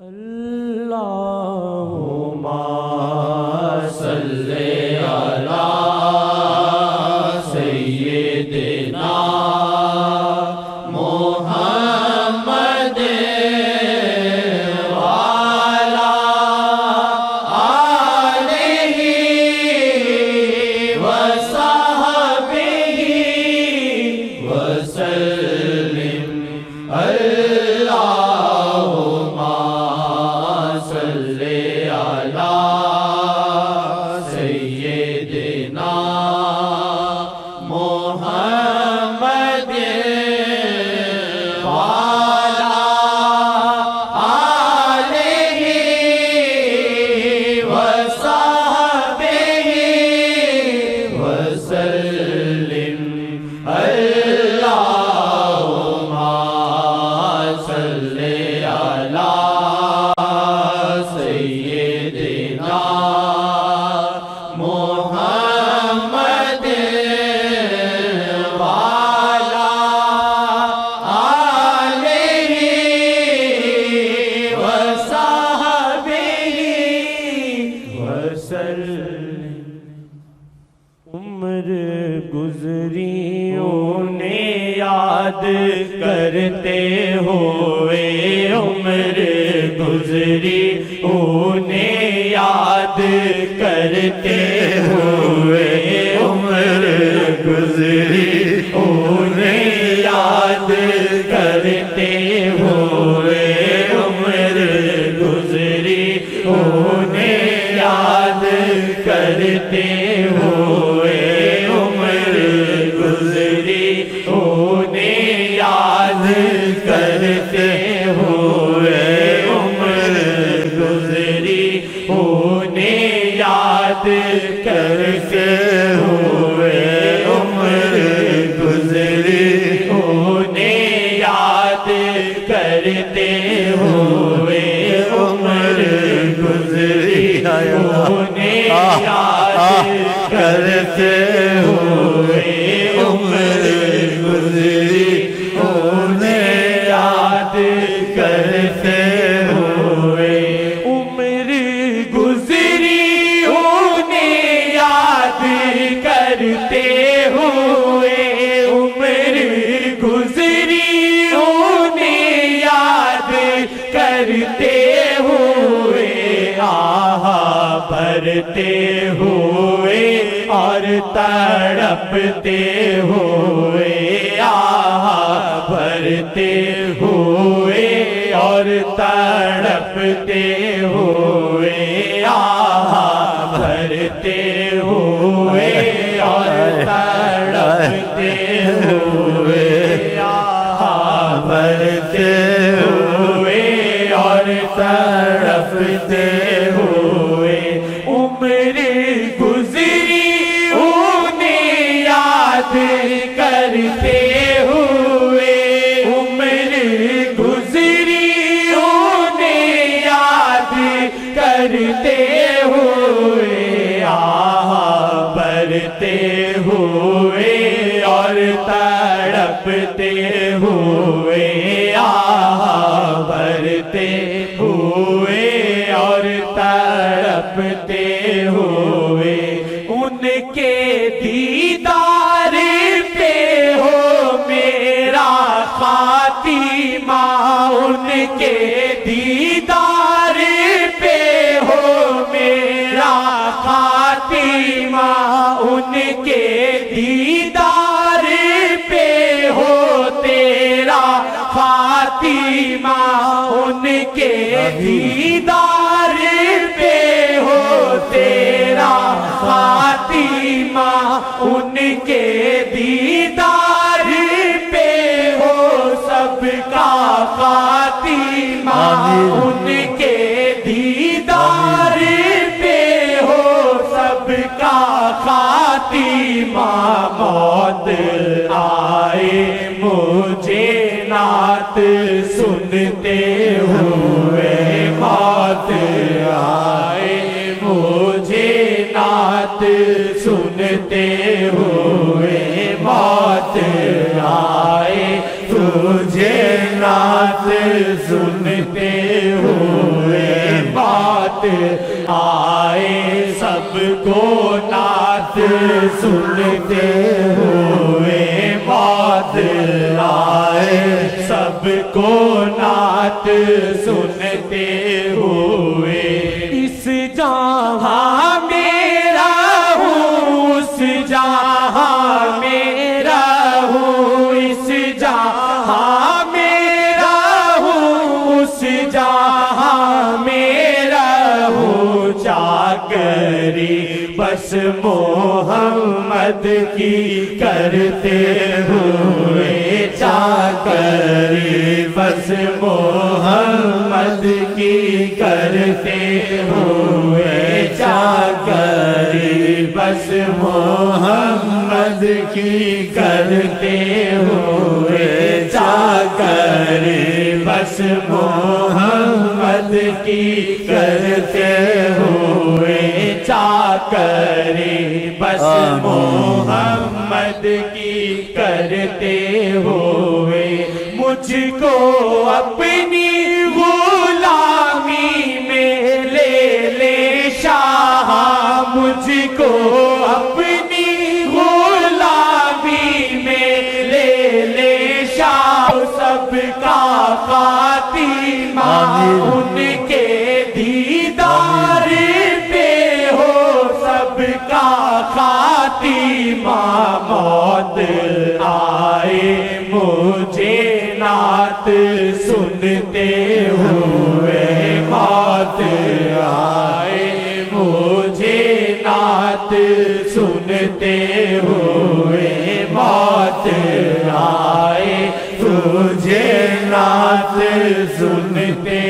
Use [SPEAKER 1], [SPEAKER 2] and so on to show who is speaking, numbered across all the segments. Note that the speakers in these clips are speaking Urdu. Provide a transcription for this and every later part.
[SPEAKER 1] اللہم صلی علی سیدنا محمد وعلی آلہ وصحبہ وسلم اللہم صلی علی سیدنا محمد وعلی آلہ وصحبہ وسلم اللہم صلی علی سیدنا محمد وعلی آلہ وصحبہ وسلم۔ عمر گزری انہیں یاد کرتے ہوئے، عمر گزری انہیں یاد کرتے ہوئے، عمر گزری انہیں یاد کرتے ہوئے، عمر گزری انہیں یاد کرتے ہوئے، عمر گزری انہیں یاد کرتے ہوئے، عمر گزری انہیں یاد کرتے ہوئے، عمر گزری انہیں یاد کرتے ہوئے، عمر گزری انہیں یاد کرتے ہوئے، عمر گزری انہیں یاد کرتے ہوئے، عمر گزری انہیں یاد کرتے ہوئے، عمر گزری انہیں یاد کرتے ہوئے، آہ بھرتے ہوئے اور تڑپتے ہوئے، آہ بھرتے ہوئے اور تڑپتے ہوئے، آہ بھرتے ہوئے اور تڑپتے ہوئے، آہ بھرتے ہوئے اور تڑپتے ہوئے، عمر گزری انہیں یاد کرتے ہوئے، عمر گزری انہیں یاد کرتے ہوئے، آہ بھرتے ہوئے اور تڑپتے ہوئے، آہ بھرتے ہوئے اور تڑپتے ہوئے، ان کے دیدار پہ ہو میرا خاتمہ، ان کے دیدار پہ ہو میرا خاتمہ، ان کے دیدار پہ ہو تیرا خاتمہ، ان کے دیدار پہ ہو تیرا خاتمہ، ان کے دیدار پہ ہو سب کا خاتمہ، ان کے دیدار پہ ہو سب کا خاتمہ، موت آئے مجھے نعت سنتے ہوئے، موت آئے مجھے نعت سنتے ہوئے، موت آئے تجھے نعت سنتے ہو موت آئے سب کو نعت سنتے ہوئے، موت آئے سب کو نعت سنتے ہوئے، اس جہاں میرا ہوں اس جہاں میرا ہوں، اس جہاں میرا ہوں اس جہاں میرا ہوں، چاکری بس محمد کی کرتے ہوئے، چاکری بس محمد کی کرتے ہوئے، چاکری بس محمد کی کرتے ہوئے، چاکری بس محمد کی کرتے ہوئے، چاکری بس محمد کی کرتے ہوئے، مجھ کو اپنی غلامی میں لے لے شاہ، مجھ کو اپنی غلامی میں لے لے شاہ، سب کا خاتمہ ان کے دیدار پہ ہو، سب کا خاتمہ، موت آئے مجھے نعت سنتے ہوئے، موت آئے مجھے نعت سنتے ہوئے، موت آئے تجھے نعت سنتے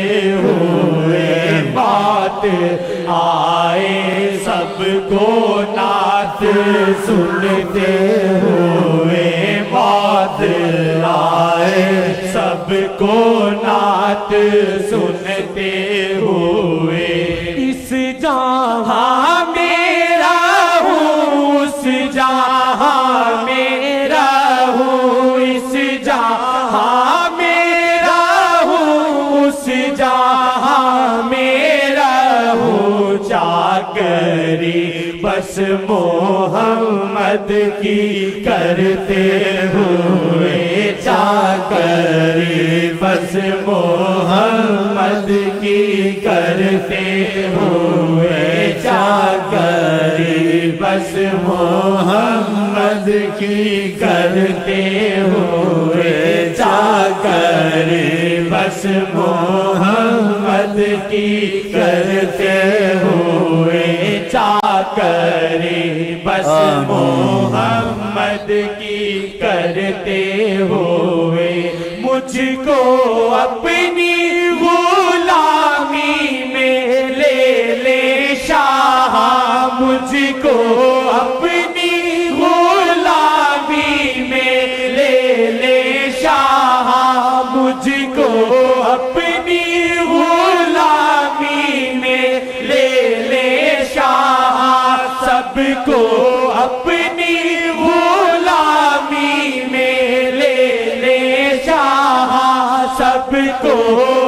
[SPEAKER 1] ہوئے، موت آئے سب کو نعت سنتے ہوئے، موت آئے سب کو نعت سنتے ہوئے، اس جہاں میرا ہوں اس جہاں میرا ہوں، اس جہاں میرا ہوں اس جہاں میرا ہوں، چاکری بس محمد کی کرتے ہوئے، چاکری بس محمد کی کرتے ہوئے، چاکری بس محمد کی کرتے ہوئے، چاکری بس محمد کی کرتے ہوئے، چاکری بس محمد کی کرتے ہوئے، مجھ کو اپنی غلامی میں لے لے شاہ، مجھ کو اپنی غلامی میں لے لے شاہ، مجھ کو اپنی غلامی میں لے لے شاہ، سب کو اپنی غلامی میں لے لے شاہ، سب کو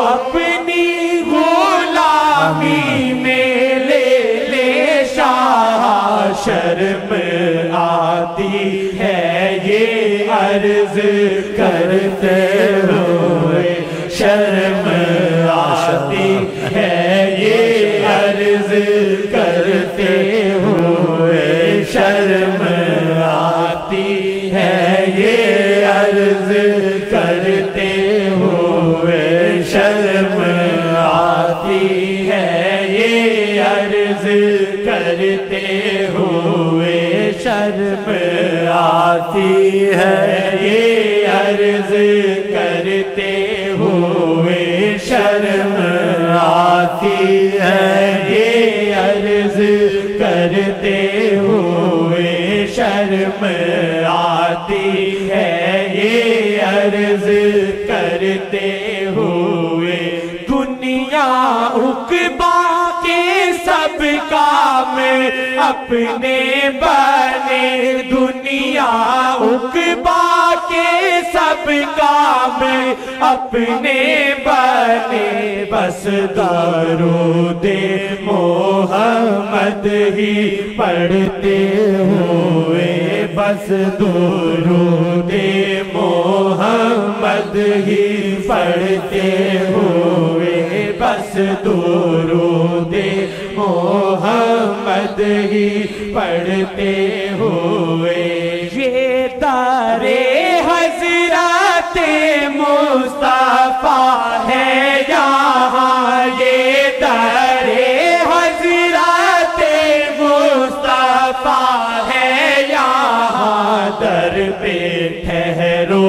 [SPEAKER 1] اپنی غلامی میں لے لے شاہ، شرم آتی ہے یہ عرض کرتے ہوئے، شرم آتی ہے یہ عرض کرتے ہوئے، شرم آتی ہے یہ عرض کرتے ہوئے، شرم آتی ہے یہ عرض کرتے ہوئے، شرم آتی ہے یہ عرض کرتے ہوئے، شرم آتی ہے یہ عرض کرتے ہوئے، شرم آتی ہے یہ عرض کرتے ہوئے، دنیا عقبا کے سب کام اپنے بنے، دنیا عقبا کے یہ سب کام اپنے بنے، بس درود محمد ہی پڑھتے ہوئے، بس درود محمد ہی پڑھتے ہوئے، بس درود محمد ہی پڑھتے ہوئے۔ یہ در حضرت مصطفیٰ ہے یہاں، یہ در حضرت مصطفیٰ ہے یہاں، در پہ ٹھہرو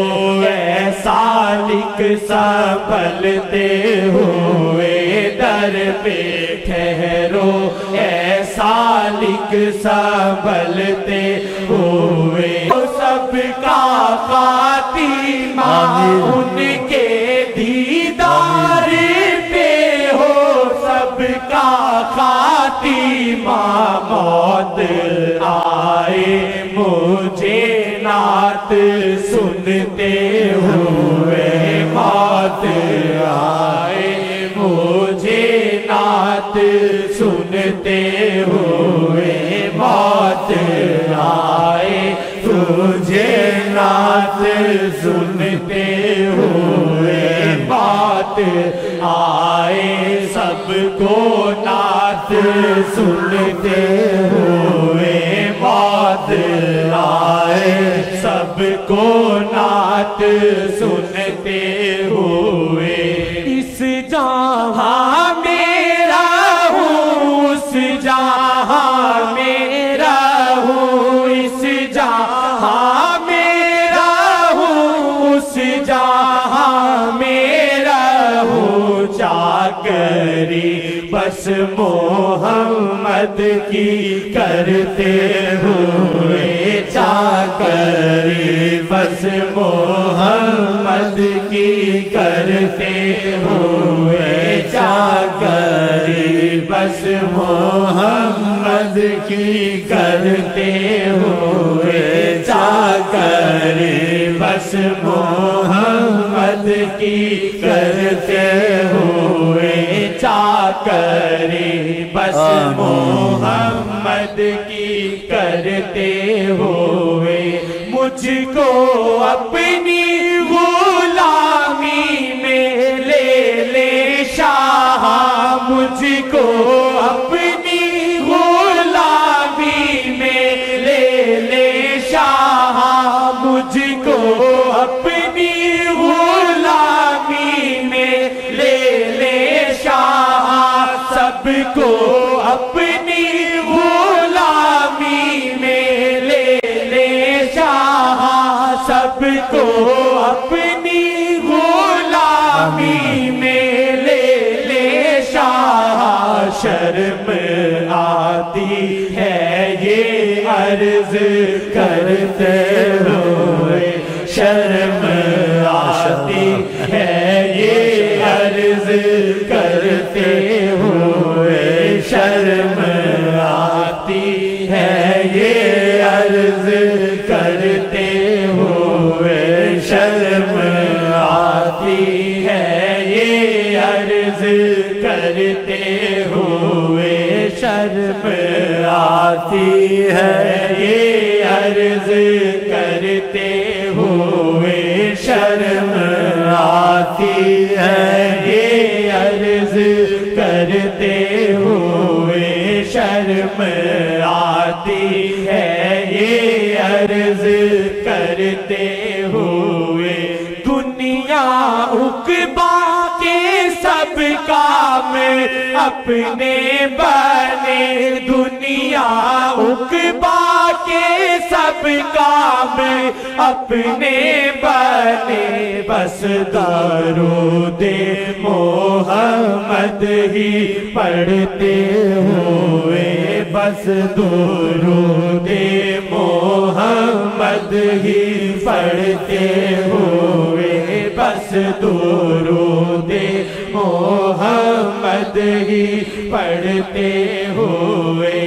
[SPEAKER 1] اے سالک سنبھلتے ہوئے، در پہ ٹھہرو اے سالک سنبھلتے ہوئے۔ سب کا خاتمہ ان کے دیدار پہ ہو، سب کا خاتمہ موت آئے مجھے نعت سنتے ہوئے، موت آئے مجھے نعت سنتے ہوئے، موت آئے تجھے نعت سنتے ہوئے، موت آئے سب کو نعت سنتے ہوئے، موت آئے سب کو نعت سنتے ہوئے۔ اس جہاں میرا ہوں، اس جہاں میرا ہوں، اس جہاں میرا ہوں، اس جہاں میرا ہوں، چاکری بس محمد کی کرتے ہوئے، چاکری بس محمد کی کرتے ہوئے، چاکری بس محمد کی کرتے ہوئے، چاکری بس محمد کی کرتے ہوئے، چاکری بس محمد کی کرتے ہوئے۔ مجھ کو اپنی غلامی میں لے لے شاہ، مجھ کو اپنی غلامی میں لے لے شاہ، مجھ کو اپنی غلامی میں لے لے شاہ، سب کو اپنی غلامی میں لے لے شاہ، سب کو اپنی غلامی میں لے لے شاہ۔ شرم آتی ہے یہ عرض کرتے ہوئے، شرم آتی ہے یہ عرض کرتے ہوئے، شرم آتی ہے یہ عرض کرتے ہوئے، شرم آتی ہے یہ عرض کرتے ہوئے، شرم آتی ہے یہ عرض کرتے ہوئے، شرم آتی ہے یہ عرض کرتے ہوئے، شرم آتی ہے یہ عرض کرتے ہوئے۔ دنیا عقبا کے سب کام اپنے بنے، دنیا عقبا کے سب کام اپنے بنے، بس درود محمد ہی پڑھتے ہوئے، بس درود محمد ہی پڑھتے ہوئے، بس درود محمد ہی پڑھتے ہوئے۔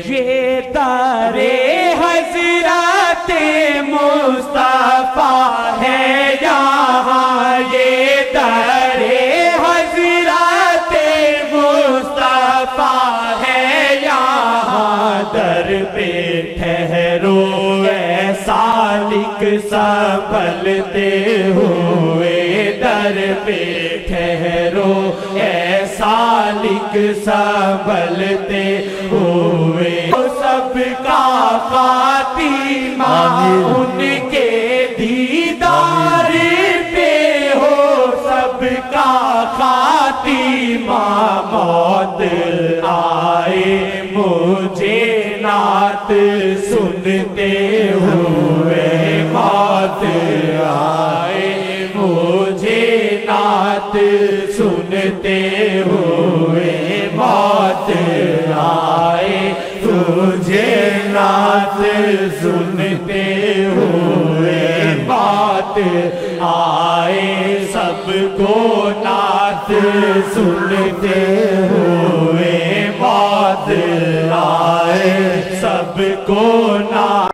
[SPEAKER 1] یہ در حضرت مصطفیٰ مصطفیٰ ہے یہاں، یہ در حضرت مصطفیٰ ہے یہاں، در پہ ٹھہرو اے سالک سنبھلتے ہوئے، در پہ ٹھہرو اے سالک سنبھلتے ہوئے، سب کا خاتمہ ان کے دیدار پہ ہو، سب کا خاتمہ موت آئے مجھے نعت سنتے ہوئے، موت آئے مجھے نعت سنتے ہوئے، موت آئے تجھے نعت سنتے ہوئے، موت آئے سب کو نعت سنتے ہوئے، موت آئے سب کو نعت